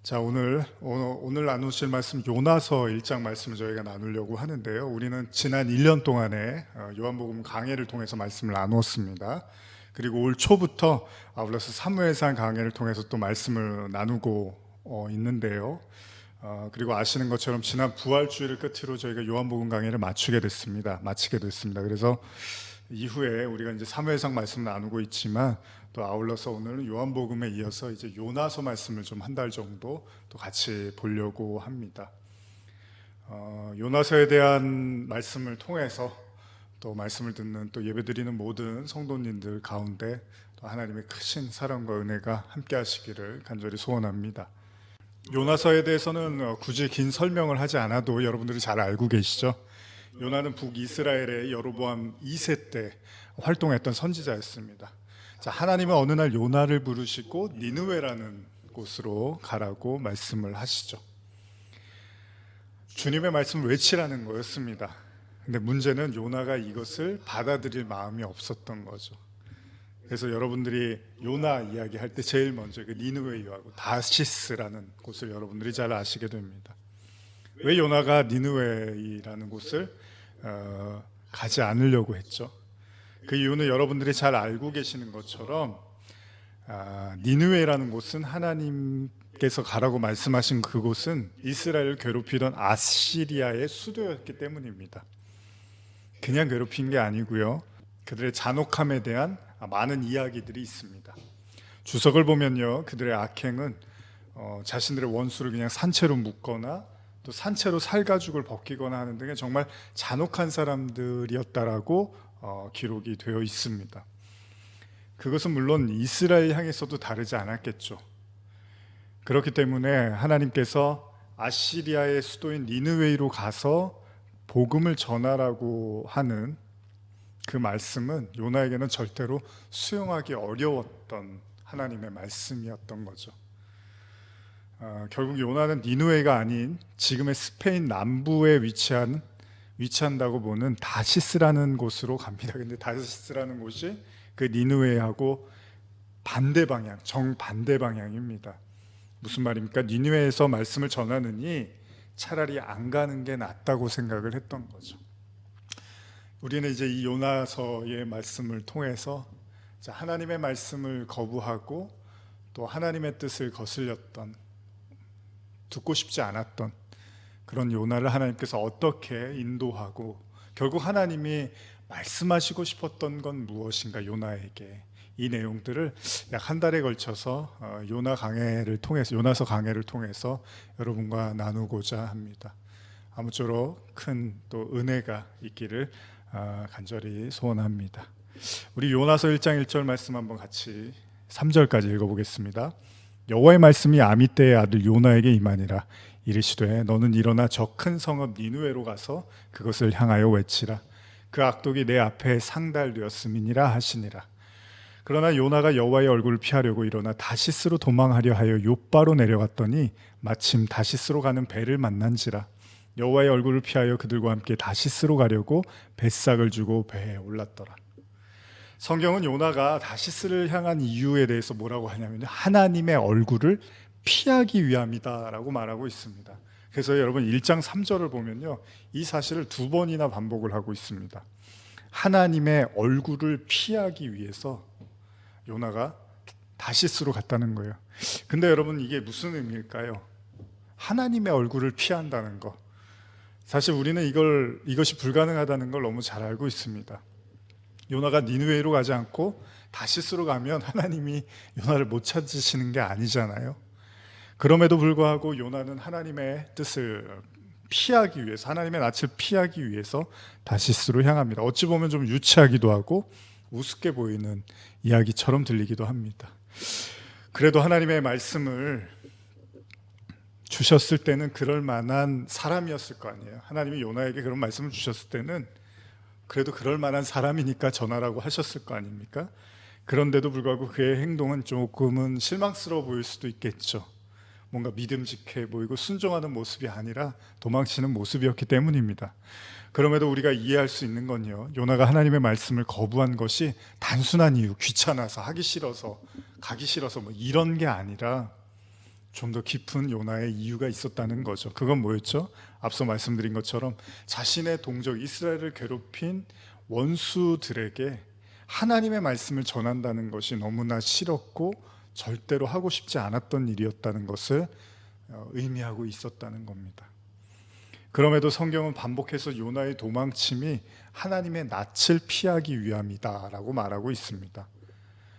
자, 오늘 나누실 말씀 요나서 1장 말씀을 저희가 나누려고 하는데요. 우리는 지난 1년 동안에 요한복음 강해를 통해서 말씀을 나누었습니다. 그리고 올 초부터 아울러서 사무엘상 강해를 통해서 또 말씀을 나누고 있는데요. 그리고 아시는 것처럼 지난 부활주일을 끝으로 저희가 요한복음 강해를 마치게 됐습니다. 그래서 이후에 우리가 이제 사무엘상 말씀을 나누고 있지만 또 아울러서 오늘은 요한복음에 이어서 이제 요나서 말씀을 좀 한 달 정도 또 같이 보려고 합니다. 요나서에 대한 말씀을 통해서 또 말씀을 듣는 또 예배드리는 모든 성도님들 가운데 또 하나님의 크신 사랑과 은혜가 함께 하시기를 간절히 소원합니다. 요나서에 대해서는 굳이 긴 설명을 하지 않아도 여러분들이 잘 알고 계시죠? 요나는 북이스라엘의 여로보암 2세 때 활동했던 선지자였습니다. 자, 하나님은 어느 날 요나를 부르시고 니느웨라는 곳으로 가라고 말씀을 하시죠. 주님의 말씀을 외치라는 거였습니다. 근데 문제는 요나가 이것을 받아들일 마음이 없었던 거죠. 그래서 여러분들이 요나 이야기할 때 제일 먼저 그 니느웨하고 다시스라는 곳을 여러분들이 잘 아시게 됩니다. 왜 요나가 니느웨라는 곳을 가지 않으려고 했죠? 그 이유는 여러분들이 잘 알고 계시는 것처럼 니느웨라는 곳은 하나님께서 가라고 말씀하신 그곳은 이스라엘을 괴롭히던 아시리아의 수도였기 때문입니다. 그냥 괴롭힌 게 아니고요, 그들의 잔혹함에 대한 많은 이야기들이 있습니다. 주석을 보면요, 그들의 악행은 자신들의 원수를 그냥 산채로 묶거나 또 산채로 살가죽을 벗기거나 하는 등의 정말 잔혹한 사람들이었다라고 기록이 되어 있습니다. 그것은 물론 이스라엘 향해서도 다르지 않았겠죠. 그렇기 때문에 하나님께서 아시리아의 수도인 니느웨이로 가서 복음을 전하라고 하는 그 말씀은 요나에게는 절대로 수용하기 어려웠던 하나님의 말씀이었던 거죠. 결국 요나는 니느웨가 아닌 지금의 스페인 남부에 위치한다고 보는 다시스라는 곳으로 갑니다. 근데 다시스라는 곳이 그 니느웨하고 정반대 방향입니다. 무슨 말입니까? 니느웨에서 말씀을 전하느니 차라리 안 가는 게 낫다고 생각을 했던 거죠. 우리는 이제 이 요나서의 말씀을 통해서 하나님의 말씀을 거부하고 또 하나님의 뜻을 거슬렸던, 듣고 싶지 않았던 그런 요나를 하나님께서 어떻게 인도하고 결국 하나님이 말씀하시고 싶었던 건 무엇인가, 요나에게 이 내용들을 약 한 달에 걸쳐서 요나서 강해를 통해서 여러분과 나누고자 합니다. 아무쪼록 큰 또 은혜가 있기를 간절히 소원합니다. 우리 요나서 1장 1절 말씀 한번 같이 3절까지 읽어보겠습니다. 여호와의 말씀이 아미떼의 아들 요나에게 임하니라. 이르시되 너는 일어나 저 큰 성읍 니느웨로 가서 그것을 향하여 외치라. 그 악독이 내 앞에 상달되었음이니라 하시니라. 그러나 요나가 여호와의 얼굴을 피하려고 일어나 다시스로 도망하려 하여 욥바로 내려갔더니 마침 다시스로 가는 배를 만난지라. 여호와의 얼굴을 피하여 그들과 함께 다시스로 가려고 뱃삭을 주고 배에 올랐더라. 성경은 요나가 다시스를 향한 이유에 대해서 뭐라고 하냐면 하나님의 얼굴을 피하기 위함이다라고 말하고 있습니다. 그래서 여러분 1장 3절을 보면요, 이 사실을 2번이나 반복을 하고 있습니다. 하나님의 얼굴을 피하기 위해서 요나가 다시스로 갔다는 거예요. 근데 여러분, 이게 무슨 의미일까요? 하나님의 얼굴을 피한다는 거, 사실 우리는 이것이 불가능하다는 걸 너무 잘 알고 있습니다. 요나가 니느웨로 가지 않고 다시스로 가면 하나님이 요나를 못 찾으시는 게 아니잖아요. 그럼에도 불구하고 요나는 하나님의 뜻을 피하기 위해서, 하나님의 낯을 피하기 위해서 다시스로 향합니다. 어찌 보면 좀 유치하기도 하고 우습게 보이는 이야기처럼 들리기도 합니다. 그래도 하나님의 말씀을 주셨을 때는 그럴 만한 사람이었을 거 아니에요. 하나님이 요나에게 그런 말씀을 주셨을 때는 그래도 그럴 만한 사람이니까 전하라고 하셨을 거 아닙니까? 그런데도 불구하고 그의 행동은 조금은 실망스러워 보일 수도 있겠죠. 뭔가 믿음직해 보이고 순종하는 모습이 아니라 도망치는 모습이었기 때문입니다. 그럼에도 우리가 이해할 수 있는 건요, 요나가 하나님의 말씀을 거부한 것이 단순한 이유, 귀찮아서, 하기 싫어서, 가기 싫어서 뭐 이런 게 아니라 좀 더 깊은 요나의 이유가 있었다는 거죠. 그건 뭐였죠? 앞서 말씀드린 것처럼 자신의 동족 이스라엘을 괴롭힌 원수들에게 하나님의 말씀을 전한다는 것이 너무나 싫었고 절대로 하고 싶지 않았던 일이었다는 것을 의미하고 있었다는 겁니다. 그럼에도 성경은 반복해서 요나의 도망침이 하나님의 낯을 피하기 위함이다라고 말하고 있습니다.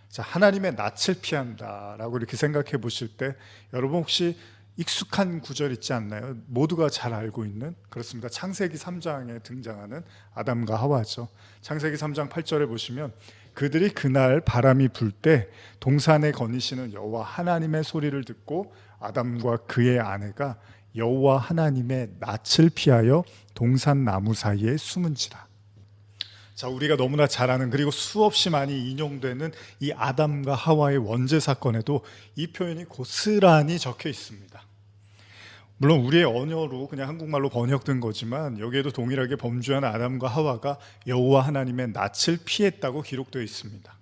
자, 하나님의 낯을 피한다라고 이렇게 생각해 보실 때 여러분 혹시 익숙한 구절 있지 않나요? 모두가 잘 알고 있는, 그렇습니다. 창세기 3장에 등장하는 아담과 하와죠. 창세기 3장 8절에 보시면 그들이 그날 바람이 불 때 동산에 거니시는 여호와 하나님의 소리를 듣고 아담과 그의 아내가 여호와 하나님의 낯을 피하여 동산 나무 사이에 숨은지라. 자, 우리가 너무나 잘 아는 그리고 수없이 많이 인용되는 이 아담과 하와의 원죄 사건에도 이 표현이 고스란히 적혀 있습니다. 물론 우리의 언어로 그냥 한국말로 번역된 거지만 여기에도 동일하게 범죄한 아담과 하와가 여호와 하나님의 낯을 피했다고 기록되어 있습니다.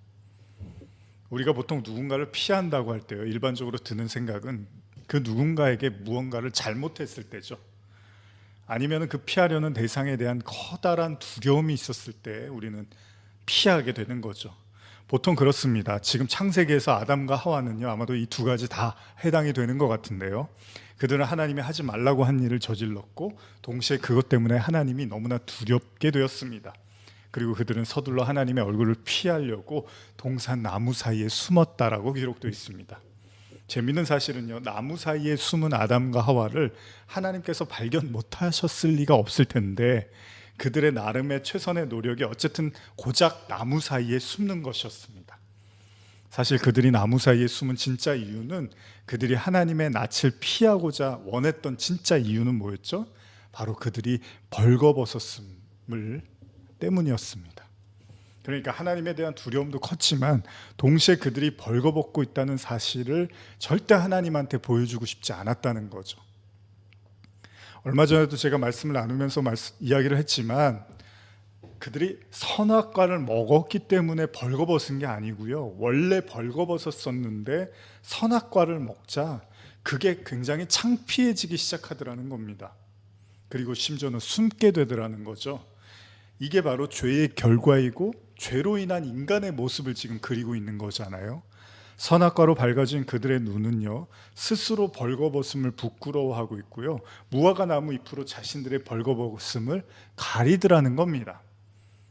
우리가 보통 누군가를 피한다고 할 때요, 일반적으로 드는 생각은 그 누군가에게 무언가를 잘못했을 때죠. 아니면 그 피하려는 대상에 대한 커다란 두려움이 있었을 때 우리는 피하게 되는 거죠. 보통 그렇습니다. 지금 창세기에서 아담과 하와는요, 아마도 이 두 가지 다 해당이 되는 것 같은데요. 그들은 하나님이 하지 말라고 한 일을 저질렀고 동시에 그것 때문에 하나님이 너무나 두렵게 되었습니다. 그리고 그들은 서둘러 하나님의 얼굴을 피하려고 동산 나무 사이에 숨었다라고 기록되어 있습니다. 재미있는 사실은요, 나무 사이에 숨은 아담과 하와를 하나님께서 발견 못하셨을 리가 없을 텐데 그들의 나름의 최선의 노력이 어쨌든 고작 나무 사이에 숨는 것이었습니다. 사실 그들이 나무 사이에 숨은 진짜 이유는 그들이 하나님의 낯을 피하고자 원했던 진짜 이유는 뭐였죠? 바로 그들이 벌거벗었음을 때문이었습니다. 그러니까 하나님에 대한 두려움도 컸지만 동시에 그들이 벌거벗고 있다는 사실을 절대 하나님한테 보여주고 싶지 않았다는 거죠. 얼마 전에도 제가 말씀을 나누면서 이야기를 했지만 그들이 선악과를 먹었기 때문에 벌거벗은 게 아니고요, 원래 벌거벗었었는데 선악과를 먹자 그게 굉장히 창피해지기 시작하더라는 겁니다. 그리고 심지어는 숨게 되더라는 거죠. 이게 바로 죄의 결과이고 죄로 인한 인간의 모습을 지금 그리고 있는 거잖아요. 선악과로 밝아진 그들의 눈은요, 스스로 벌거벗음을 부끄러워하고 있고요, 무화과 나무 잎으로 자신들의 벌거벗음을 가리더라는 겁니다.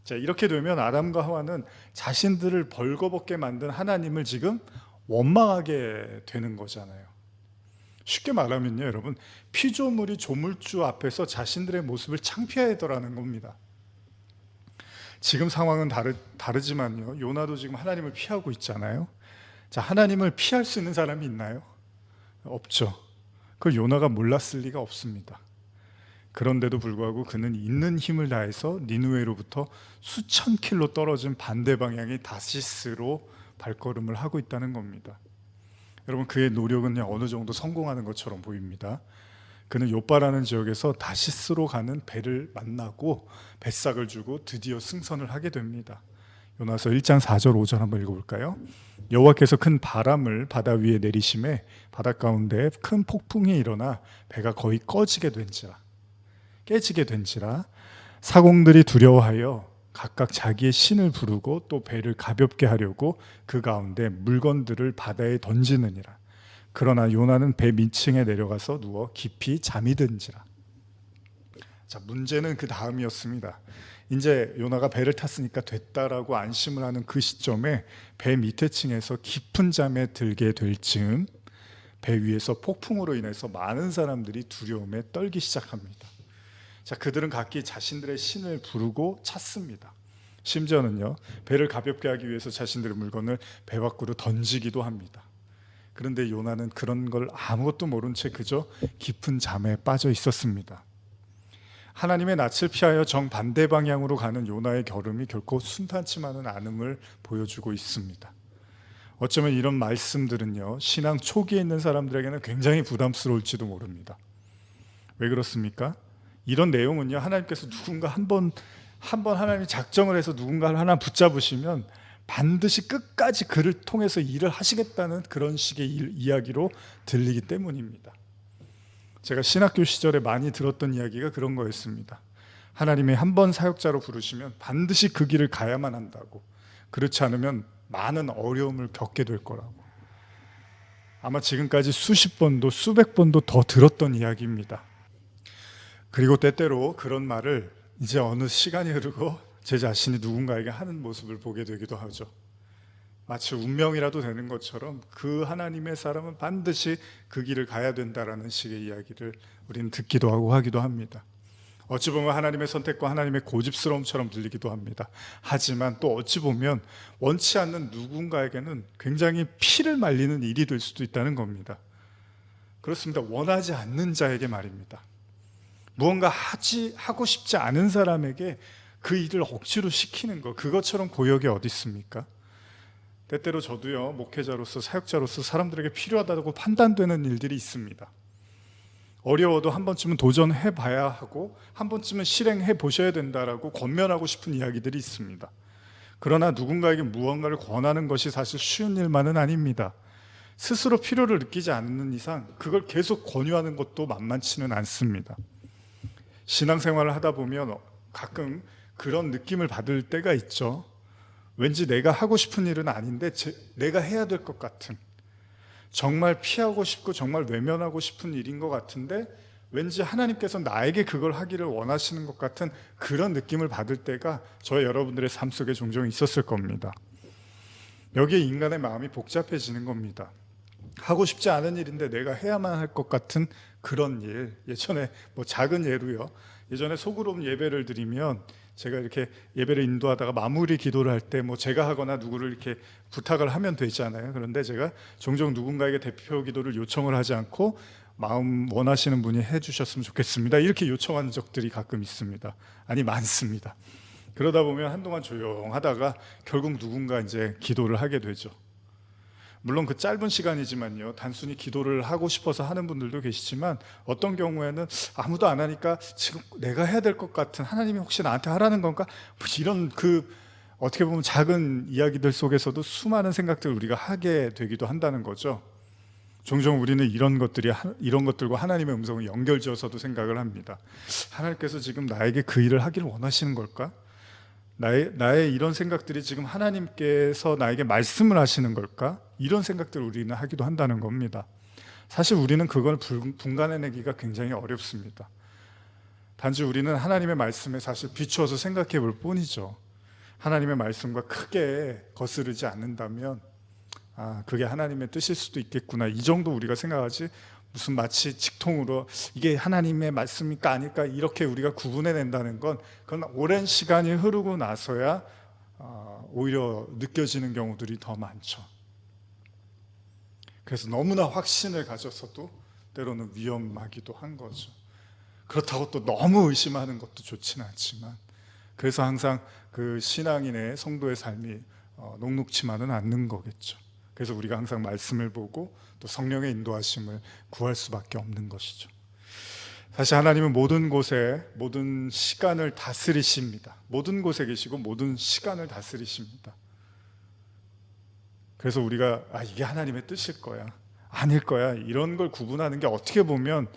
자, 이렇게 되면 아담과 하와는 자신들을 벌거벗게 만든 하나님을 지금 원망하게 되는 거잖아요. 쉽게 말하면요, 여러분, 피조물이 조물주 앞에서 자신들의 모습을 창피해하더라는 겁니다. 지금 상황은 다르지만요, 요나도 지금 하나님을 피하고 있잖아요. 자, 하나님을 피할 수 있는 사람이 있나요? 없죠. 그걸 요나가 몰랐을 리가 없습니다. 그런데도 불구하고 그는 있는 힘을 다해서 니느웨로부터 수천 킬로 떨어진 반대 방향의 다시스로 발걸음을 하고 있다는 겁니다. 여러분, 그의 노력은 어느 정도 성공하는 것처럼 보입니다. 그는 요바라는 지역에서 다시스로 가는 배를 만나고 뱃삭을 주고 드디어 승선을 하게 됩니다. 요나서 1장 4절 5절 한번 읽어볼까요? 여호와께서 큰 바람을 바다 위에 내리심에 바다 가운데 큰 폭풍이 일어나 배가 거의 깨지게 된지라 사공들이 두려워하여 각각 자기의 신을 부르고 또 배를 가볍게 하려고 그 가운데 물건들을 바다에 던지느니라. 그러나 요나는 배 밑층에 내려가서 누워 깊이 잠이 든지라. 자, 문제는 그 다음이었습니다. 이제 요나가 배를 탔으니까 됐다라고 안심을 하는 그 시점에 배 밑에 층에서 깊은 잠에 들게 될 즈음 배 위에서 폭풍으로 인해서 많은 사람들이 두려움에 떨기 시작합니다. 자, 그들은 각기 자신들의 신을 부르고 찾습니다. 심지어는요, 배를 가볍게 하기 위해서 자신들의 물건을 배 밖으로 던지기도 합니다. 그런데 요나는 그런 걸 아무것도 모른 채 그저 깊은 잠에 빠져 있었습니다. 하나님의 낯을 피하여 정반대 방향으로 가는 요나의 걸음이 결코 순탄치만은 않음을 보여주고 있습니다. 어쩌면 이런 말씀들은요, 신앙 초기에 있는 사람들에게는 굉장히 부담스러울지도 모릅니다. 왜 그렇습니까? 이런 내용은요, 하나님께서 누군가 한 번 하나님이 작정을 해서 누군가를 하나 붙잡으시면 반드시 끝까지 그를 통해서 일을 하시겠다는 그런 식의 이야기로 들리기 때문입니다. 제가 신학교 시절에 많이 들었던 이야기가 그런 거였습니다. 하나님이 한 번 사역자로 부르시면 반드시 그 길을 가야만 한다고, 그렇지 않으면 많은 어려움을 겪게 될 거라고. 아마 지금까지 수십 번도 수백 번도 더 들었던 이야기입니다. 그리고 때때로 그런 말을 이제 어느 시간이 흐르고 제 자신이 누군가에게 하는 모습을 보게 되기도 하죠. 마치 운명이라도 되는 것처럼 그 하나님의 사람은 반드시 그 길을 가야 된다라는 식의 이야기를 우리는 듣기도 하고 하기도 합니다. 어찌 보면 하나님의 선택과 하나님의 고집스러움처럼 들리기도 합니다. 하지만 또 어찌 보면 원치 않는 누군가에게는 굉장히 피를 말리는 일이 될 수도 있다는 겁니다. 그렇습니다. 원하지 않는 자에게 말입니다. 무언가 하고 싶지 않은 사람에게 그 일을 억지로 시키는 것, 그것처럼 고역이 어디 있습니까? 때때로 저도요, 목회자로서 사역자로서 사람들에게 필요하다고 판단되는 일들이 있습니다. 어려워도 한 번쯤은 도전해 봐야 하고 한 번쯤은 실행해 보셔야 된다라고 권면하고 싶은 이야기들이 있습니다. 그러나 누군가에게 무언가를 권하는 것이 사실 쉬운 일만은 아닙니다. 스스로 필요를 느끼지 않는 이상 그걸 계속 권유하는 것도 만만치는 않습니다. 신앙생활을 하다 보면 가끔 그런 느낌을 받을 때가 있죠. 왠지 내가 하고 싶은 일은 아닌데 내가 해야 될 것 같은, 정말 피하고 싶고 정말 외면하고 싶은 일인 것 같은데 왠지 하나님께서 나에게 그걸 하기를 원하시는 것 같은 그런 느낌을 받을 때가 저와 여러분들의 삶 속에 종종 있었을 겁니다. 여기에 인간의 마음이 복잡해지는 겁니다. 하고 싶지 않은 일인데 내가 해야만 할 것 같은 그런 일. 예전에 작은 예로요, 예전에 소그룹 예배를 드리면 제가 이렇게 예배를 인도하다가 마무리 기도를 할 때 제가 하거나 누구를 이렇게 부탁을 하면 되잖아요. 그런데 제가 종종 누군가에게 대표 기도를 요청을 하지 않고 마음 원하시는 분이 해주셨으면 좋겠습니다, 이렇게 요청한 적들이 가끔 있습니다. 아니, 많습니다. 그러다 보면 한동안 조용하다가 결국 누군가 이제 기도를 하게 되죠. 물론 그 짧은 시간이지만요, 단순히 기도를 하고 싶어서 하는 분들도 계시지만 어떤 경우에는 아무도 안 하니까 지금 내가 해야 될 것 같은, 하나님이 혹시 나한테 하라는 건가? 이런 어떻게 보면 작은 이야기들 속에서도 수많은 생각들을 우리가 하게 되기도 한다는 거죠. 종종 우리는 이런 것들과 하나님의 음성을 연결지어서도 생각을 합니다. 하나님께서 지금 나에게 그 일을 하기를 원하시는 걸까? 나의 이런 생각들이 지금 하나님께서 나에게 말씀을 하시는 걸까? 이런 생각들을 우리는 하기도 한다는 겁니다. 사실 우리는 그걸 분간해내기가 굉장히 어렵습니다. 단지 우리는 하나님의 말씀에 사실 비추어서 생각해 볼 뿐이죠. 하나님의 말씀과 크게 거스르지 않는다면 그게 하나님의 뜻일 수도 있겠구나, 이 정도 우리가 생각하지, 무슨 마치 직통으로 이게 하나님의 말씀일까 아닐까 이렇게 우리가 구분해낸다는 건, 그건 오랜 시간이 흐르고 나서야 오히려 느껴지는 경우들이 더 많죠. 그래서 너무나 확신을 가져서도 때로는 위험하기도 한 거죠. 그렇다고 또 너무 의심하는 것도 좋지는 않지만, 그래서 항상 그 신앙인의 성도의 삶이 녹록치만은 않는 거겠죠. 그래서 우리가 항상 말씀을 보고 또 성령의 인도하심을 구할 수밖에 없는 것이죠. 사실 하나님은 모든 곳에 모든 시간을 다스리십니다. 모든 곳에 계시고 모든 시간을 다스리십니다. 그래서 우리가 이게 하나님의 뜻일 거야, 아닐 거야, 이런 걸 구분하는 게 어떻게 보면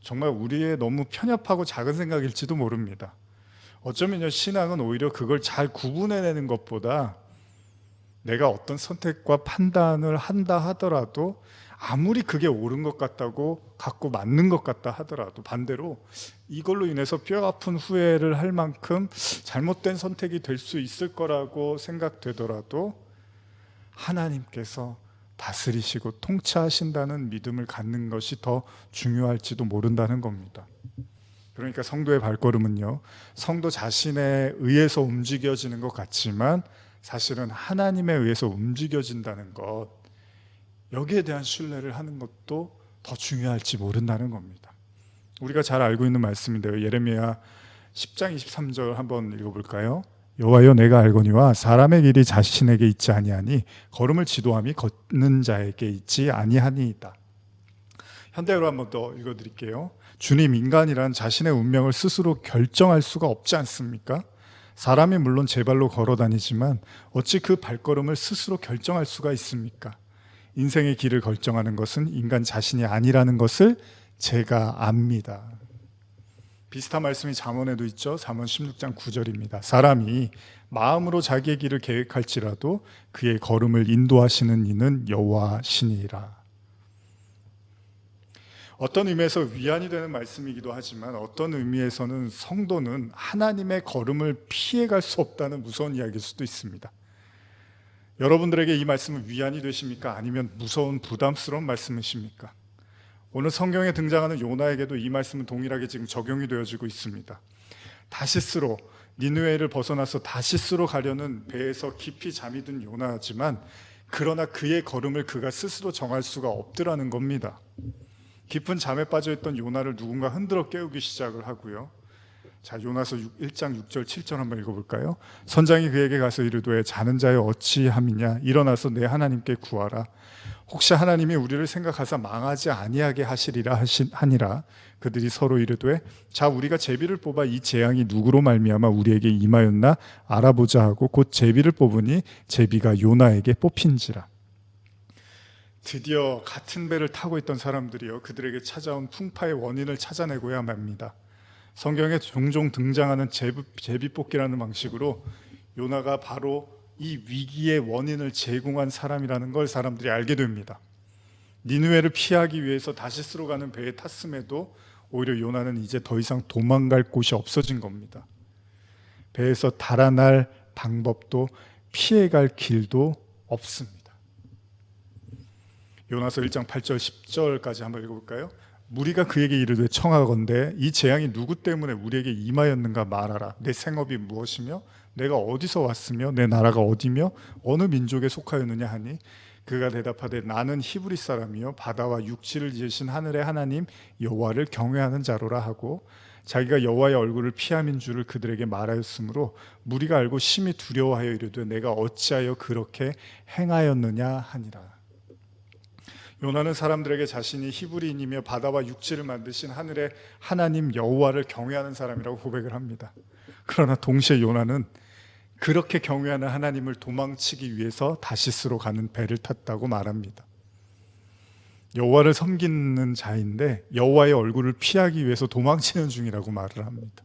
정말 우리의 너무 편협하고 작은 생각일지도 모릅니다. 어쩌면 신앙은 오히려 그걸 잘 구분해내는 것보다 내가 어떤 선택과 판단을 한다 하더라도 아무리 그게 옳은 것 같다고 갖고 맞는 것 같다 하더라도 반대로 이걸로 인해서 뼈아픈 후회를 할 만큼 잘못된 선택이 될 수 있을 거라고 생각되더라도 하나님께서 다스리시고 통치하신다는 믿음을 갖는 것이 더 중요할지도 모른다는 겁니다. 그러니까 성도의 발걸음은요, 성도 자신에 의해서 움직여지는 것 같지만 사실은 하나님에 의해서 움직여진다는 것, 여기에 대한 신뢰를 하는 것도 더 중요할지 모른다는 겁니다. 우리가 잘 알고 있는 말씀인데요, 예레미야 10장 23절 한번 읽어볼까요? 여호와여, 내가 알거니와 사람의 길이 자신에게 있지 아니하니 걸음을 지도함이 걷는 자에게 있지 아니하니이다. 현대어로 한번 더 읽어드릴게요. 주님, 인간이란 자신의 운명을 스스로 결정할 수가 없지 않습니까? 사람이 물론 제 발로 걸어 다니지만 어찌 그 발걸음을 스스로 결정할 수가 있습니까? 인생의 길을 결정하는 것은 인간 자신이 아니라는 것을 제가 압니다. 비슷한 말씀이 잠언에도 있죠. 잠언 16장 9절입니다. 사람이 마음으로 자기의 길을 계획할지라도 그의 걸음을 인도하시는 이는 여호와시니라. 어떤 의미에서 위안이 되는 말씀이기도 하지만 어떤 의미에서는 성도는 하나님의 걸음을 피해갈 수 없다는 무서운 이야기일 수도 있습니다. 여러분들에게 이 말씀은 위안이 되십니까? 아니면 무서운 부담스러운 말씀이십니까? 오늘 성경에 등장하는 요나에게도 이 말씀은 동일하게 지금 적용이 되어지고 있습니다. 다시스로, 니느웨를 벗어나서 다시스로 가려는 배에서 깊이 잠이 든 요나지만 그러나 그의 걸음을 그가 스스로 정할 수가 없더라는 겁니다. 깊은 잠에 빠져있던 요나를 누군가 흔들어 깨우기 시작을 하고요. 자, 요나서 1장 6절 7절 한번 읽어볼까요? 선장이 그에게 가서 이르되 자는 자여 어찌함이냐 일어나서 내 하나님께 구하라. 혹시 하나님이 우리를 생각하사 망하지 아니하게 하시리라 하니라. 그들이 서로 이르되 자 우리가 제비를 뽑아 이 재앙이 누구로 말미암아 우리에게 임하였나 알아보자 하고 곧 제비를 뽑으니 제비가 요나에게 뽑힌지라. 드디어 같은 배를 타고 있던 사람들이요 그들에게 찾아온 풍파의 원인을 찾아내고야 맙니다. 성경에 종종 등장하는 제비 뽑기라는 방식으로 요나가 바로 이 위기의 원인을 제공한 사람이라는 걸 사람들이 알게 됩니다. 니느웨를 피하기 위해서 다시스로 가는 배에 탔음에도 오히려 요나는 이제 더 이상 도망갈 곳이 없어진 겁니다. 배에서 달아날 방법도 피해갈 길도 없습니다. 요나서 1장 8절 10절까지 한번 읽어볼까요? 무리가 그에게 이르되 청하건대 이 재앙이 누구 때문에 우리에게 임하였는가 말하라. 내 생업이 무엇이며 내가 어디서 왔으며 내 나라가 어디며 어느 민족에 속하였느냐 하니 그가 대답하되 나는 히브리 사람이요 바다와 육지를 지으신 하늘의 하나님 여호와를 경외하는 자로라 하고 자기가 여호와의 얼굴을 피함인 줄을 그들에게 말하였으므로 무리가 알고 심히 두려워하여 이르되 내가 어찌하여 그렇게 행하였느냐 하니라. 요나는 사람들에게 자신이 히브리인이며 바다와 육지를 만드신 하늘의 하나님 여호와를 경외하는 사람이라고 고백을 합니다. 그러나 동시에 요나는 그렇게 경외하는 하나님을 도망치기 위해서 다시스로 가는 배를 탔다고 말합니다. 여호와를 섬기는 자인데 여호와의 얼굴을 피하기 위해서 도망치는 중이라고 말을 합니다.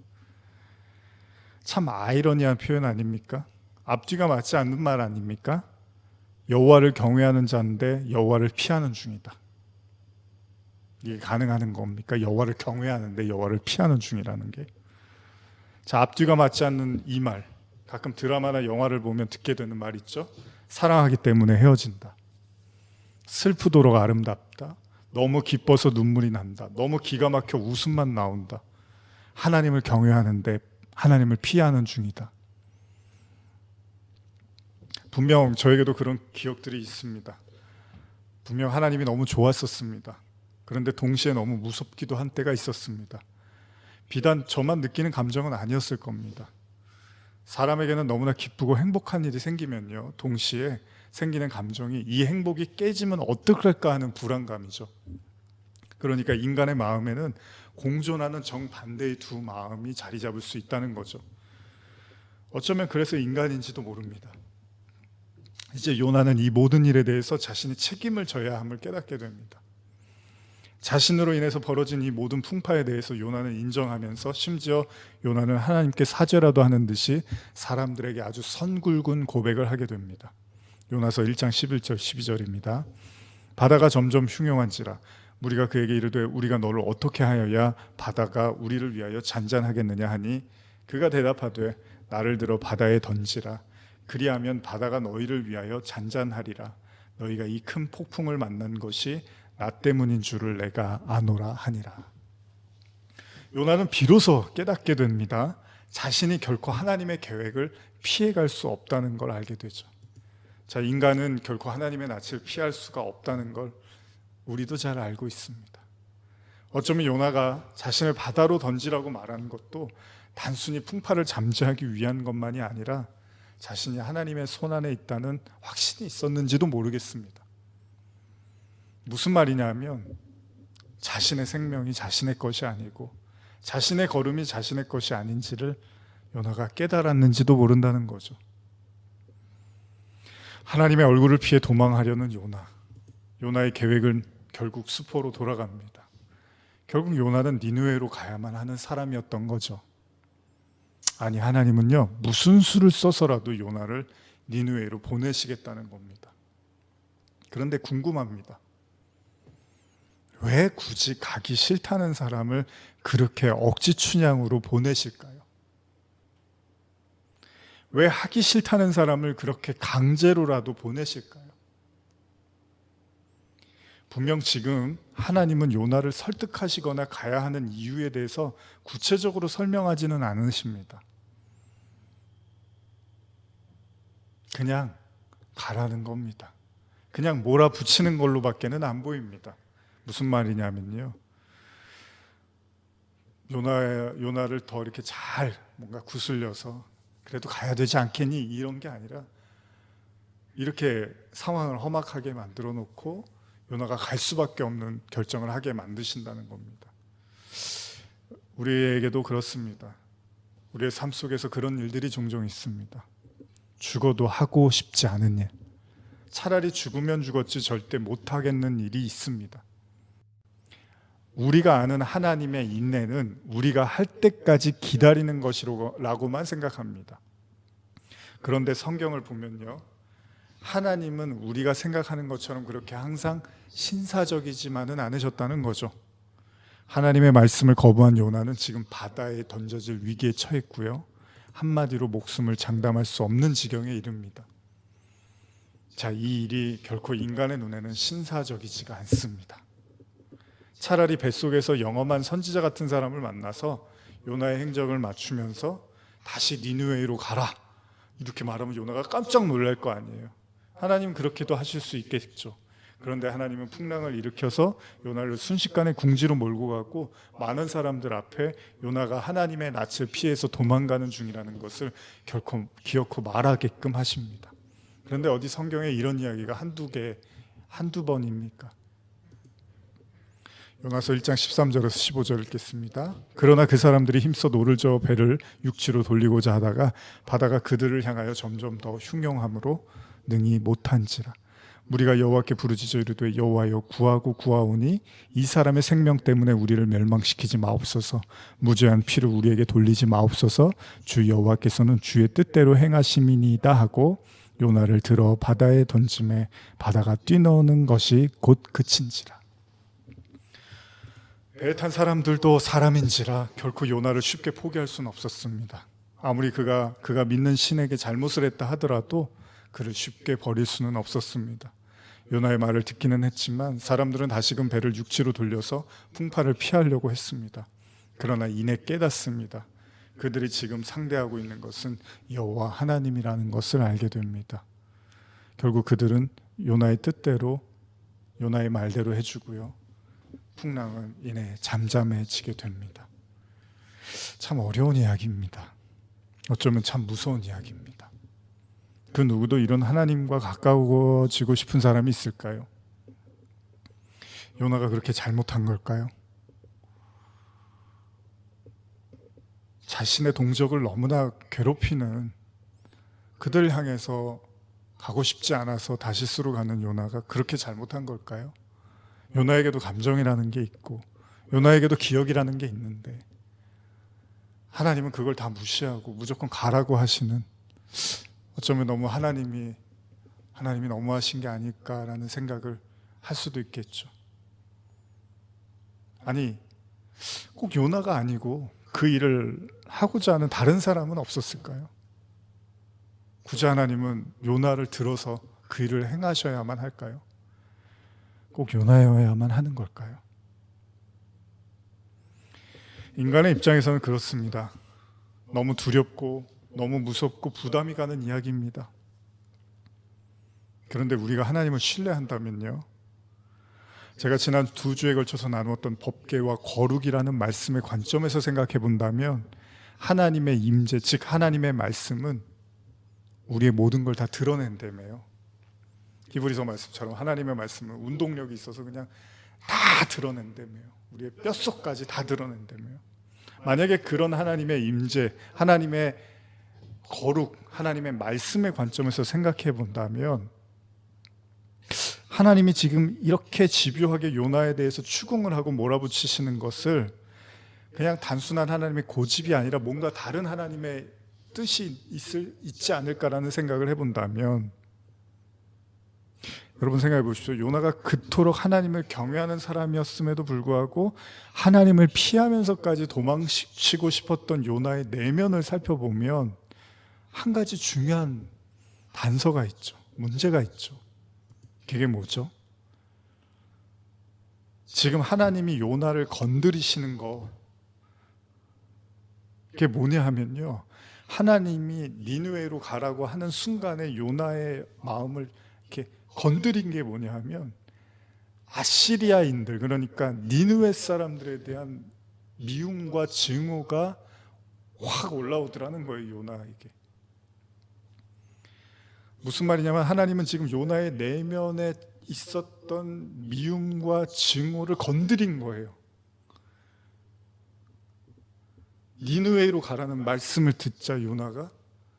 참 아이러니한 표현 아닙니까? 앞뒤가 맞지 않는 말 아닙니까? 여호와를 경외하는 자인데 여호와를 피하는 중이다. 이게 가능한 겁니까? 여호와를 경외하는데 여호와를 피하는 중이라는 게. 자, 앞뒤가 맞지 않는 이 말, 가끔 드라마나 영화를 보면 듣게 되는 말 있죠. 사랑하기 때문에 헤어진다. 슬프도록 아름답다. 너무 기뻐서 눈물이 난다. 너무 기가 막혀 웃음만 나온다. 하나님을 경외하는데 하나님을 피하는 중이다. 분명 저에게도 그런 기억들이 있습니다. 분명 하나님이 너무 좋았었습니다. 그런데 동시에 너무 무섭기도 한 때가 있었습니다. 비단 저만 느끼는 감정은 아니었을 겁니다. 사람에게는 너무나 기쁘고 행복한 일이 생기면요 동시에 생기는 감정이 이 행복이 깨지면 어떡할까 하는 불안감이죠. 그러니까 인간의 마음에는 공존하는 정반대의 두 마음이 자리 잡을 수 있다는 거죠. 어쩌면 그래서 인간인지도 모릅니다. 이제 요나는 이 모든 일에 대해서 자신이 책임을 져야 함을 깨닫게 됩니다. 자신으로 인해서 벌어진 이 모든 풍파에 대해서 요나는 인정하면서 심지어 요나는 하나님께 사죄라도 하는 듯이 사람들에게 아주 선굵은 고백을 하게 됩니다. 요나서 1장 11절 12절입니다. 바다가 점점 흉용한지라 무리가 그에게 이르되 우리가 너를 어떻게 하여야 바다가 우리를 위하여 잔잔하겠느냐 하니 그가 대답하되 나를 들어 바다에 던지라. 그리하면 바다가 너희를 위하여 잔잔하리라. 너희가 이 큰 폭풍을 만난 것이 나 때문인 줄을 내가 아노라 하니라. 요나는 비로소 깨닫게 됩니다. 자신이 결코 하나님의 계획을 피해갈 수 없다는 걸 알게 되죠. 자, 인간은 결코 하나님의 낯을 피할 수가 없다는 걸 우리도 잘 알고 있습니다. 어쩌면 요나가 자신을 바다로 던지라고 말하는 것도 단순히 풍파를 잠재우기 위한 것만이 아니라 자신이 하나님의 손안에 있다는 확신이 있었는지도 모르겠습니다. 무슨 말이냐 하면 자신의 생명이 자신의 것이 아니고 자신의 걸음이 자신의 것이 아닌지를 요나가 깨달았는지도 모른다는 거죠. 하나님의 얼굴을 피해 도망하려는 요나의 계획은 결국 수포로 돌아갑니다. 결국 요나는 니느웨로 가야만 하는 사람이었던 거죠. 아니, 하나님은요, 무슨 수를 써서라도 요나를 니느웨로 보내시겠다는 겁니다. 그런데 궁금합니다. 왜 굳이 가기 싫다는 사람을 그렇게 억지춘향으로 보내실까요? 왜 하기 싫다는 사람을 그렇게 강제로라도 보내실까요? 분명 지금 하나님은 요나를 설득하시거나 가야 하는 이유에 대해서 구체적으로 설명하지는 않으십니다. 그냥 가라는 겁니다. 그냥 몰아붙이는 걸로밖에는 안 보입니다. 무슨 말이냐면요, 요나를 더 이렇게 잘 뭔가 구슬려서 그래도 가야 되지 않겠니? 이런 게 아니라 이렇게 상황을 험악하게 만들어 놓고 요나가 갈 수밖에 없는 결정을 하게 만드신다는 겁니다. 우리에게도 그렇습니다. 우리의 삶 속에서 그런 일들이 종종 있습니다. 죽어도 하고 싶지 않은 일, 차라리 죽으면 죽었지 절대 못하겠는 일이 있습니다. 우리가 아는 하나님의 인내는 우리가 할 때까지 기다리는 것이라고만 생각합니다. 그런데 성경을 보면요, 하나님은 우리가 생각하는 것처럼 그렇게 항상 신사적이지만은 않으셨다는 거죠. 하나님의 말씀을 거부한 요나는 지금 바다에 던져질 위기에 처했고요, 한마디로 목숨을 장담할 수 없는 지경에 이릅니다. 자, 이 일이 결코 인간의 눈에는 신사적이지가 않습니다. 차라리 뱃속에서 영험한 선지자 같은 사람을 만나서 요나의 행적을 맞추면서 다시 니느웨로 가라 이렇게 말하면 요나가 깜짝 놀랄 거 아니에요. 하나님 그렇게도 하실 수 있겠죠. 그런데 하나님은 풍랑을 일으켜서 요나를 순식간에 궁지로 몰고 가고 많은 사람들 앞에 요나가 하나님의 낯을 피해서 도망가는 중이라는 것을 결코 기어코 말하게끔 하십니다. 그런데 어디 성경에 이런 이야기가 한두 번입니까? 요나서 1장 13절에서 15절 읽겠습니다. 그러나 그 사람들이 힘써 노를 저어 배를 육지로 돌리고자 하다가 바다가 그들을 향하여 점점 더 흉용함으로 능히 못한지라. 우리가 여호와께 부르짖어 이르되 여호와여 구하고 구하오니 이 사람의 생명 때문에 우리를 멸망시키지 마옵소서. 무죄한 피를 우리에게 돌리지 마옵소서. 주 여호와께서는 주의 뜻대로 행하심이니이다 하고 요나를 들어 바다에 던짐에 바다가 뛰노는 것이 곧 그친지라. 배에 탄 사람들도 사람인지라 결코 요나를 쉽게 포기할 수는 없었습니다. 아무리 그가 믿는 신에게 잘못을 했다 하더라도 그를 쉽게 버릴 수는 없었습니다. 요나의 말을 듣기는 했지만 사람들은 다시금 배를 육지로 돌려서 풍파를 피하려고 했습니다. 그러나 이내 깨닫습니다. 그들이 지금 상대하고 있는 것은 여호와 하나님이라는 것을 알게 됩니다. 결국 그들은 요나의 뜻대로, 요나의 말대로 해주고요, 풍랑은 이내 잠잠해지게 됩니다. 참 어려운 이야기입니다. 어쩌면 참 무서운 이야기입니다. 그 누구도 이런 하나님과 가까워지고 싶은 사람이 있을까요? 요나가 그렇게 잘못한 걸까요? 자신의 동족을 너무나 괴롭히는 그들 향해서 가고 싶지 않아서 다시스로 가는 요나가 그렇게 잘못한 걸까요? 요나에게도 감정이라는 게 있고 요나에게도 기억이라는 게 있는데 하나님은 그걸 다 무시하고 무조건 가라고 하시는, 어쩌면 너무 하나님이 너무하신 게 아닐까라는 생각을 할 수도 있겠죠. 아니, 꼭 요나가 아니고 그 일을 하고자 하는 다른 사람은 없었을까요? 굳이 하나님은 요나를 들어서 그 일을 행하셔야만 할까요? 꼭 요나여야만 하는 걸까요? 인간의 입장에서는 그렇습니다. 너무 두렵고 너무 무섭고 부담이 가는 이야기입니다. 그런데 우리가 하나님을 신뢰한다면요, 제가 지난 2주에 걸쳐서 나누었던 법궤와 거룩이라는 말씀의 관점에서 생각해 본다면 하나님의 임재, 즉 하나님의 말씀은 우리의 모든 걸 다 드러낸다며요. 히브리서 말씀처럼 하나님의 말씀은 운동력이 있어서 그냥 다 드러낸다며요. 우리의 뼛속까지 다 드러낸다며요. 만약에 그런 하나님의 임재, 하나님의 거룩, 하나님의 말씀의 관점에서 생각해 본다면 하나님이 지금 이렇게 집요하게 요나에 대해서 추궁을 하고 몰아붙이시는 것을 그냥 단순한 하나님의 고집이 아니라 뭔가 다른 하나님의 뜻이 있지 않을까라는 생각을 해본다면, 여러분 생각해 보십시오. 요나가 그토록 하나님을 경외하는 사람이었음에도 불구하고 하나님을 피하면서까지 도망치고 싶었던 요나의 내면을 살펴보면 한 가지 중요한 단서가 있죠. 문제가 있죠. 그게 뭐죠? 지금 하나님이 요나를 건드리시는 거, 그게 뭐냐 하면요, 하나님이 니느웨로 가라고 하는 순간에 요나의 마음을 이렇게 건드린 게 뭐냐 하면 아시리아인들, 그러니까 니느웨 사람들에 대한 미움과 증오가 확 올라오더라는 거예요. 요나에게. 무슨 말이냐면 하나님은 지금 요나의 내면에 있었던 미움과 증오를 건드린 거예요. 니느웨로 가라는 말씀을 듣자 요나가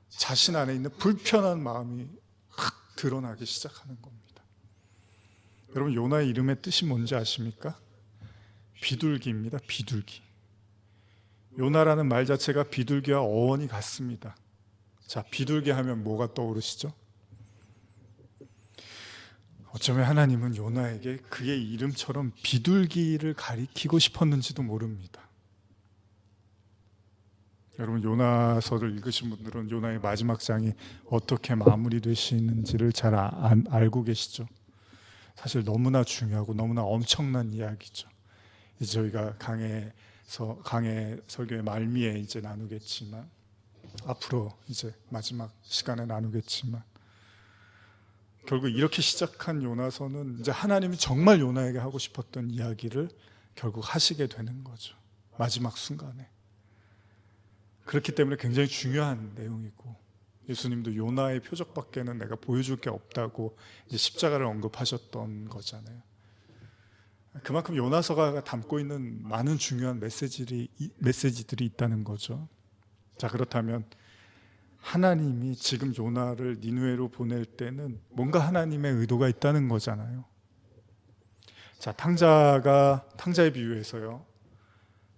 자신 안에 있는 불편한 마음이 확 드러나기 시작하는 겁니다. 여러분, 요나의 이름의 뜻이 뭔지 아십니까? 비둘기입니다. 비둘기. 요나라는 말 자체가 비둘기와 어원이 같습니다. 자, 비둘기 하면 뭐가 떠오르시죠? 어쩌면 하나님은 요나에게 그의 이름처럼 비둘기를 가리키고 싶었는지도 모릅니다. 여러분, 요나서를 읽으신 분들은 요나의 마지막 장이 어떻게 마무리되시는지를 잘 알고 계시죠? 사실 너무나 중요하고 너무나 엄청난 이야기죠. 이제 저희가 강해 설교의 말미에 이제 나누겠지만, 앞으로 이제 마지막 시간에 나누겠지만, 결국 이렇게 시작한 요나서는 이제 하나님이 정말 요나에게 하고 싶었던 이야기를 결국 하시게 되는 거죠. 마지막 순간에. 그렇기 때문에 굉장히 중요한 내용이고, 예수님도 요나의 표적밖에는 내가 보여줄 게 없다고 이제 십자가를 언급하셨던 거잖아요. 그만큼 요나서가 담고 있는 많은 중요한 메시지들이 있다는 거죠. 자, 그렇다면 하나님이 지금 요나를 니느웨로 보낼 때는 뭔가 하나님의 의도가 있다는 거잖아요. 자, 탕자의 비유에서요,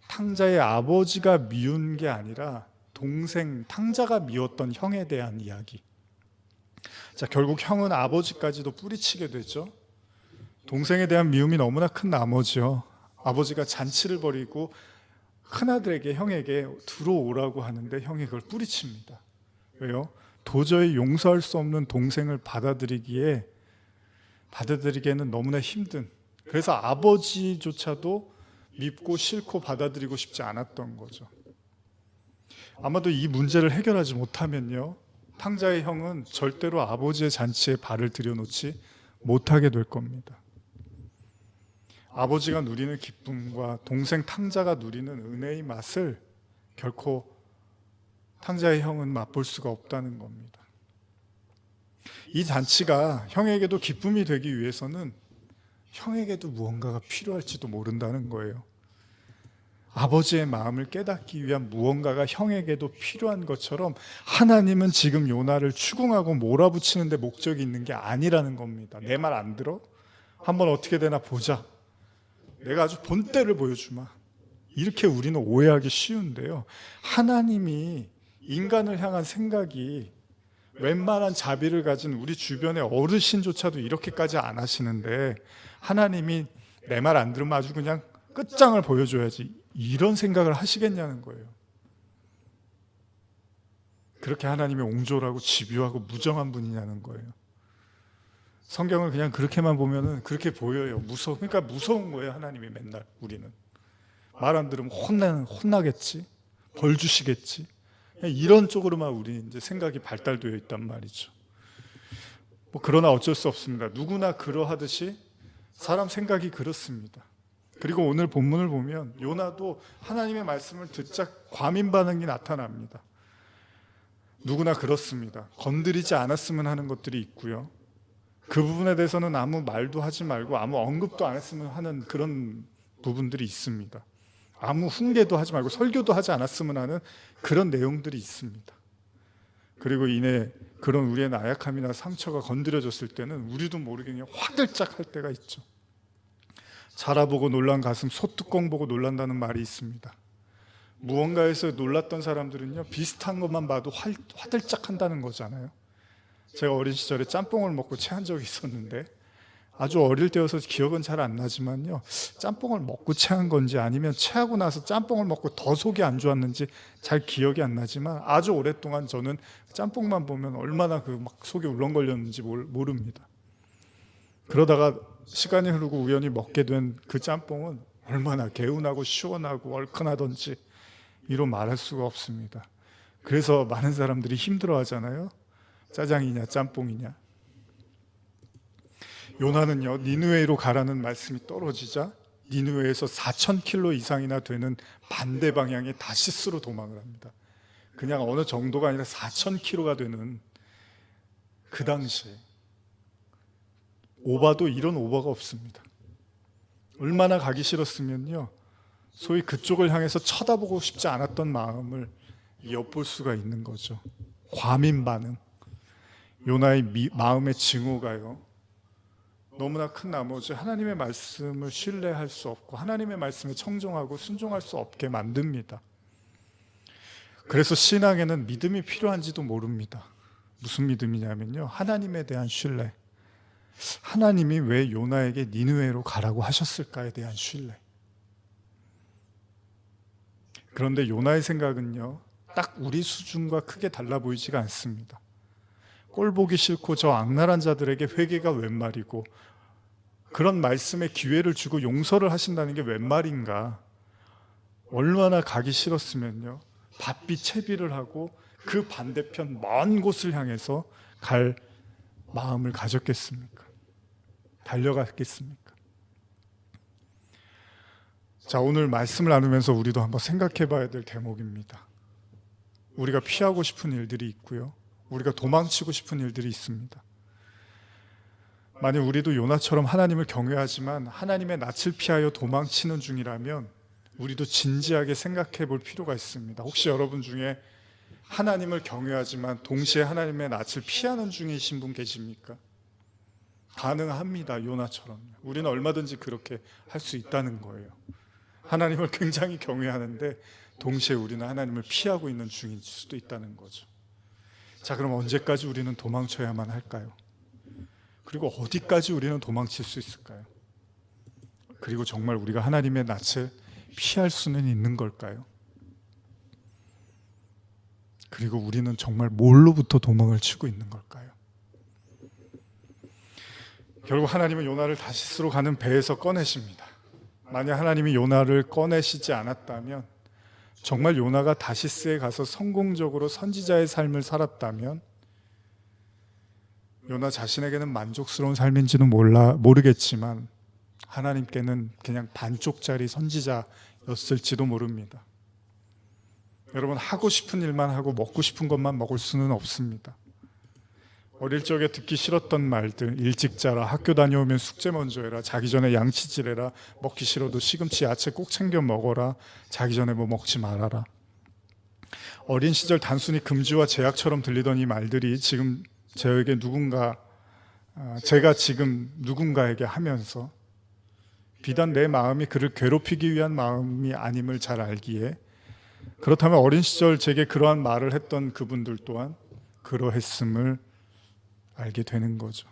탕자의 아버지가 미운 게 아니라 동생 탕자가 미웠던 형에 대한 이야기. 자, 결국 형은 아버지까지도 뿌리치게 되죠. 동생에 대한 미움이 너무나 큰 나머지요, 아버지가 잔치를 벌이고 큰아들에게, 형에게 들어오라고 하는데 형이 그걸 뿌리칩니다. 왜요? 도저히 용서할 수 없는 동생을 받아들이기에는 너무나 힘든, 그래서 아버지조차도 밉고 싫고 받아들이고 싶지 않았던 거죠. 아마도 이 문제를 해결하지 못하면요, 탕자의 형은 절대로 아버지의 잔치에 발을 들여놓지 못하게 될 겁니다. 아버지가 누리는 기쁨과 동생 탕자가 누리는 은혜의 맛을 결코 탕자의 형은 맛볼 수가 없다는 겁니다. 이 잔치가 형에게도 기쁨이 되기 위해서는 형에게도 무언가가 필요할지도 모른다는 거예요. 아버지의 마음을 깨닫기 위한 무언가가 형에게도 필요한 것처럼 하나님은 지금 요나를 추궁하고 몰아붙이는 데 목적이 있는 게 아니라는 겁니다. 내 말 안 들어? 한번 어떻게 되나 보자. 내가 아주 본때를 보여주마. 이렇게 우리는 오해하기 쉬운데요, 하나님이 인간을 향한 생각이 웬만한 자비를 가진 우리 주변의 어르신조차도 이렇게까지 안 하시는데, 하나님이 내 말 안 들으면 아주 그냥 끝장을 보여줘야지, 이런 생각을 하시겠냐는 거예요. 그렇게 하나님이 옹졸하고 집요하고 무정한 분이냐는 거예요. 성경을 그냥 그렇게만 보면은 그렇게 보여요. 그러니까 무서운 거예요. 하나님이 맨날 우리는 말 안 들으면 혼나겠지, 벌 주시겠지, 이런 쪽으로만 우리 이제 생각이 발달되어 있단 말이죠. 그러나 어쩔 수 없습니다. 누구나 그러하듯이 사람 생각이 그렇습니다. 그리고 오늘 본문을 보면 요나도 하나님의 말씀을 듣자 과민 반응이 나타납니다. 누구나 그렇습니다. 건드리지 않았으면 하는 것들이 있고요, 그 부분에 대해서는 아무 말도 하지 말고 아무 언급도 안 했으면 하는 그런 부분들이 있습니다. 아무 훈계도 하지 말고 설교도 하지 않았으면 하는 그런 내용들이 있습니다. 그리고 이내 그런 우리의 나약함이나 상처가 건드려졌을 때는 우리도 모르게 그냥 화들짝 할 때가 있죠. 자라보고 놀란 가슴 소뚜껑 보고 놀란다는 말이 있습니다. 무언가에서 놀랐던 사람들은요, 비슷한 것만 봐도 화들짝 한다는 거잖아요. 제가 어린 시절에 짬뽕을 먹고 체한 적이 있었는데, 아주 어릴 때여서 기억은 잘 안 나지만요, 짬뽕을 먹고 체한 건지 아니면 체하고 나서 짬뽕을 먹고 더 속이 안 좋았는지 잘 기억이 안 나지만, 아주 오랫동안 저는 짬뽕만 보면 얼마나 그 막 속이 울렁거렸는지 모릅니다. 그러다가 시간이 흐르고 우연히 먹게 된 그 짬뽕은 얼마나 개운하고 시원하고 얼큰하던지 이로 말할 수가 없습니다. 그래서 많은 사람들이 힘들어 하잖아요. 짜장이냐 짬뽕이냐. 요나는요, 니느웨로 가라는 말씀이 떨어지자 니느웨에서 4,000km 이상이나 되는 반대 방향의 다시스로 도망을 합니다. 그냥 어느 정도가 아니라 4,000km가 되는, 그 당시에 오바도 이런 오바가 없습니다. 얼마나 가기 싫었으면요, 소위 그쪽을 향해서 쳐다보고 싶지 않았던 마음을 엿볼 수가 있는 거죠. 과민 반응. 요나의 마음의 증오가요, 너무나 큰 나머지 하나님의 말씀을 신뢰할 수 없고 하나님의 말씀에 청종하고 순종할 수 없게 만듭니다. 그래서 신앙에는 믿음이 필요한지도 모릅니다. 무슨 믿음이냐면요, 하나님에 대한 신뢰. 하나님이 왜 요나에게 니느웨로 가라고 하셨을까에 대한 신뢰. 그런데 요나의 생각은요, 딱 우리 수준과 크게 달라 보이지가 않습니다. 꼴 보기 싫고 저 악랄한 자들에게 회개가 웬 말이고, 그런 말씀에 기회를 주고 용서를 하신다는 게 웬 말인가. 얼마나 가기 싫었으면요, 바삐 채비를 하고 그 반대편 먼 곳을 향해서 갈 마음을 가졌겠습니까? 달려갔겠습니까? 자, 오늘 말씀을 나누면서 우리도 한번 생각해 봐야 될 대목입니다. 우리가 피하고 싶은 일들이 있고요, 우리가 도망치고 싶은 일들이 있습니다. 만약 우리도 요나처럼 하나님을 경외하지만 하나님의 낯을 피하여 도망치는 중이라면 우리도 진지하게 생각해 볼 필요가 있습니다. 혹시 여러분 중에 하나님을 경외하지만 동시에 하나님의 낯을 피하는 중이신 분 계십니까? 가능합니다. 요나처럼 우리는 얼마든지 그렇게 할 수 있다는 거예요. 하나님을 굉장히 경외하는데 동시에 우리는 하나님을 피하고 있는 중일 수도 있다는 거죠. 자, 그럼 언제까지 우리는 도망쳐야만 할까요? 그리고 어디까지 우리는 도망칠 수 있을까요? 그리고 정말 우리가 하나님의 낯을 피할 수는 있는 걸까요? 그리고 우리는 정말 뭘로부터 도망을 치고 있는 걸까요? 결국 하나님은 요나를 다시스로 가는 배에서 꺼내십니다. 만약 하나님이 요나를 꺼내시지 않았다면, 정말 요나가 다시스에 가서 성공적으로 선지자의 삶을 살았다면 요나 자신에게는 만족스러운 삶인지는 모르겠지만 하나님께는 그냥 반쪽짜리 선지자였을지도 모릅니다. 여러분, 하고 싶은 일만 하고 먹고 싶은 것만 먹을 수는 없습니다. 어릴 적에 듣기 싫었던 말들, 일찍 자라, 학교 다녀오면 숙제 먼저 해라, 자기 전에 양치질해라, 먹기 싫어도 시금치 야채 꼭 챙겨 먹어라, 자기 전에 뭐 먹지 말아라. 어린 시절 단순히 금지와 제약처럼 들리던 이 말들이 지금 제가 지금 누군가에게 하면서 비단 내 마음이 그를 괴롭히기 위한 마음이 아님을 잘 알기에, 그렇다면 어린 시절 제게 그러한 말을 했던 그분들 또한 그러했음을 알게 되는 거죠.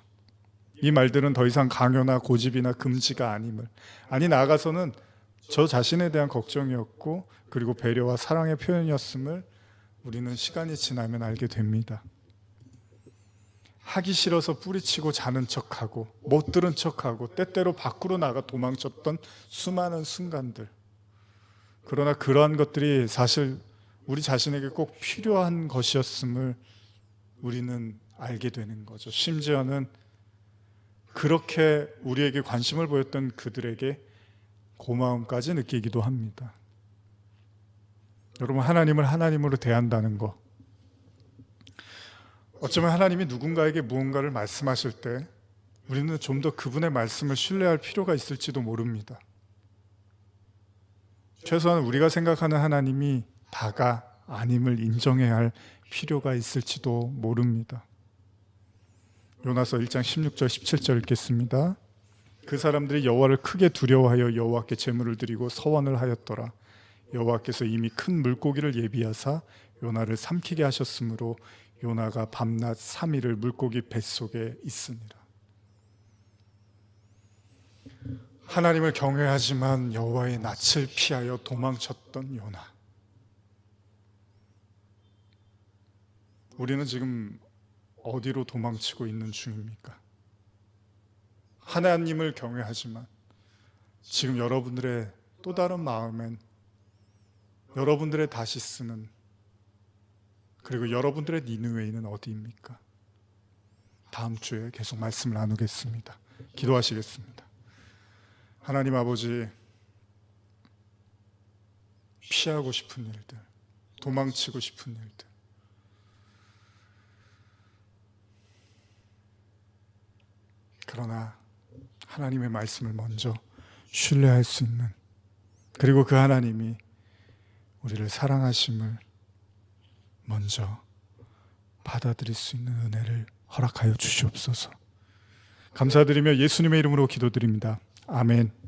이 말들은 더 이상 강요나 고집이나 금지가 아님을, 아니 나아가서는 저 자신에 대한 걱정이었고 그리고 배려와 사랑의 표현이었음을 우리는 시간이 지나면 알게 됩니다. 하기 싫어서 뿌리치고 자는 척하고 못 들은 척하고 때때로 밖으로 나가 도망쳤던 수많은 순간들, 그러나 그러한 것들이 사실 우리 자신에게 꼭 필요한 것이었음을 우리는 알게 되는 거죠. 심지어는 그렇게 우리에게 관심을 보였던 그들에게 고마움까지 느끼기도 합니다. 여러분, 하나님을 하나님으로 대한다는 것, 어쩌면 하나님이 누군가에게 무언가를 말씀하실 때 우리는 좀 더 그분의 말씀을 신뢰할 필요가 있을지도 모릅니다. 최소한 우리가 생각하는 하나님이 다가 아님을 인정해야 할 필요가 있을지도 모릅니다. 요나서 1장 16절 17절 읽겠습니다. 그 사람들이 여호와를 크게 두려워하여 여호와께 제물을 드리고 서원을 하였더라. 여호와께서 이미 큰 물고기를 예비하사 요나를 삼키게 하셨으므로 요나가 밤낮 3일을 물고기 뱃속에 있으니라. 하나님을 경외하지만 여호와의 낯을 피하여 도망쳤던 요나. 우리는 지금 어디로 도망치고 있는 중입니까? 하나님을 경외하지만 지금 여러분들의 또 다른 마음엔 여러분들의 다시스는, 그리고 여러분들의 니느웨이는 어디입니까? 다음 주에 계속 말씀을 나누겠습니다. 기도하시겠습니다. 하나님 아버지, 피하고 싶은 일들, 도망치고 싶은 일들, 그러나 하나님의 말씀을 먼저 신뢰할 수 있는, 그리고 그 하나님이 우리를 사랑하심을 먼저 받아들일 수 있는 은혜를 허락하여 주시옵소서. 감사드리며 예수님의 이름으로 기도드립니다. 아멘.